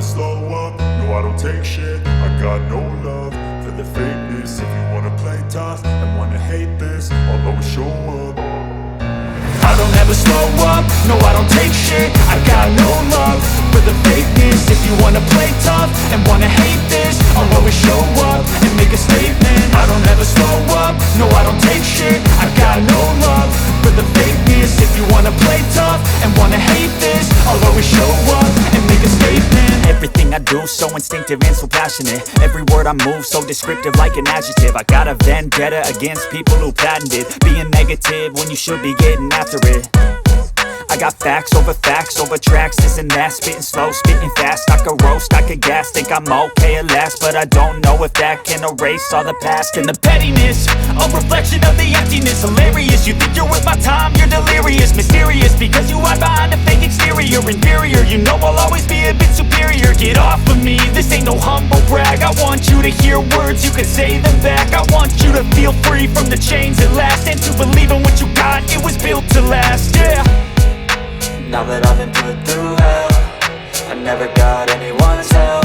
slow up, no I don't take shit. I got no love for the fakeness. If you wanna play tough and wanna hate this, I'll always show up. I don't ever slow up, no I don't take shit. I got no love for the fakeness. If you wanna play tough and wanna hate this, I'll always show up and make a statement. I don't ever slow up, no I don't take shit. I got no love for the fakeness. If you wanna play tough and wanna hate this, I'll always show up and make a statement. Everything I do so instinctive and so passionate. Every word I move so descriptive like an adjective. I got a vendetta against people who patented being negative when you should be getting after it. I got facts over tracks, this and that. Spitting slow, spitting fast, I could roast, I could gas. Think I'm okay at last, but I don't know if that can erase all the past. And the pettiness, a reflection of the emptiness. Hilarious, you think you're worth my time, you're delirious. Mysterious, because you hide behind a fake exterior. Inferior, you know I'll always be a bit superior. Get off of me, this ain't no humble brag. I want you to hear words, you can say them back. I want you to feel free from the chains at last, and to believe in what you got, it was built to last, yeah. Now that I've been put through hell, I never got anyone's help.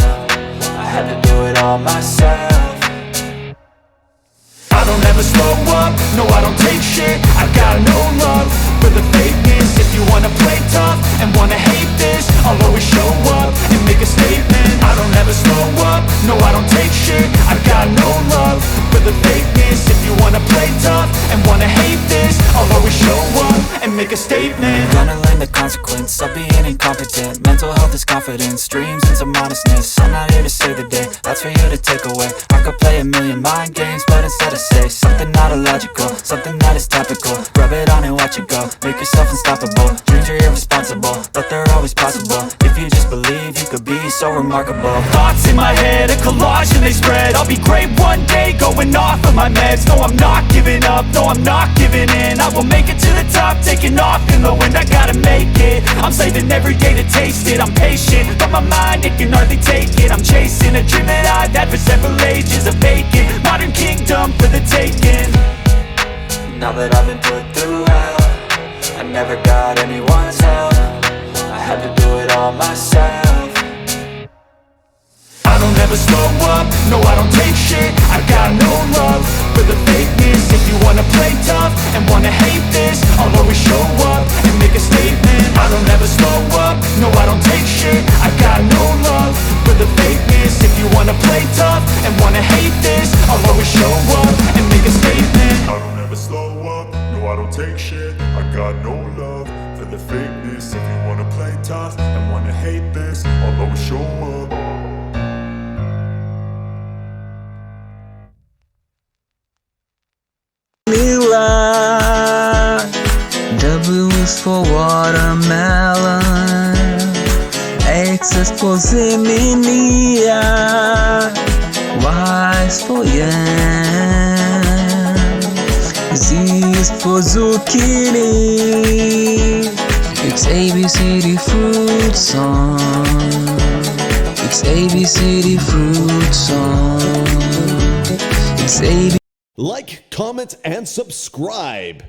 I had to do it all myself. I don't ever slow up, no I don't take shit. I got no love for the fakeness. If you wanna play tough and wanna hate this, I'll always show up and make a statement. I don't ever slow up, no I don't take shit. I got no love for the fakeness. If you wanna play tough and wanna hate this, I'll always show up and make a statement. Gonna learn the consequence of being incompetent. Mental health is confidence, dreams and some honestness. I'm not here to save the day, that's for you to take away. I could play a million mind games, but instead I say something not illogical, something that is topical. Rub it on and watch it go, make yourself unstoppable. Dreams are irresponsible, but they're always possible. If you just believe, you could be so remarkable. Thoughts in my head, a collage and they spread. I'll be great one day, going off of my meds. No, I'm not giving up, no, I'm not giving in. I will make it to the top, taking off in the wind. I gotta make it, I'm saving every day to taste it. I'm patient, but my mind, it can hardly take it. I'm chasing a dream that I've had for several ages. A vacant, modern kingdom for the taking. Now that I've been put through hell, I never got anyone's help. I had to do it all myself. I don't ever slow up, no I don't take shit. I got no love for the fakeness. If you wanna play tough and wanna hate this, I'll always show up and make a statement. I don't ever slow up, no I don't take shit. I got no love for the fakeness. If you wanna play tough and wanna hate this, I'll always show up and make a statement. I don't ever slow up, no I don't take shit. I got no love for the fakeness. If you wanna play tough and wanna hate this, I'll always show up. W is for watermelon, X is for zinnia, Y is for yam, Z is for zucchini. It's ABCD fruit song. It's ABCD fruit song. It's ABC. Like, comment, and subscribe.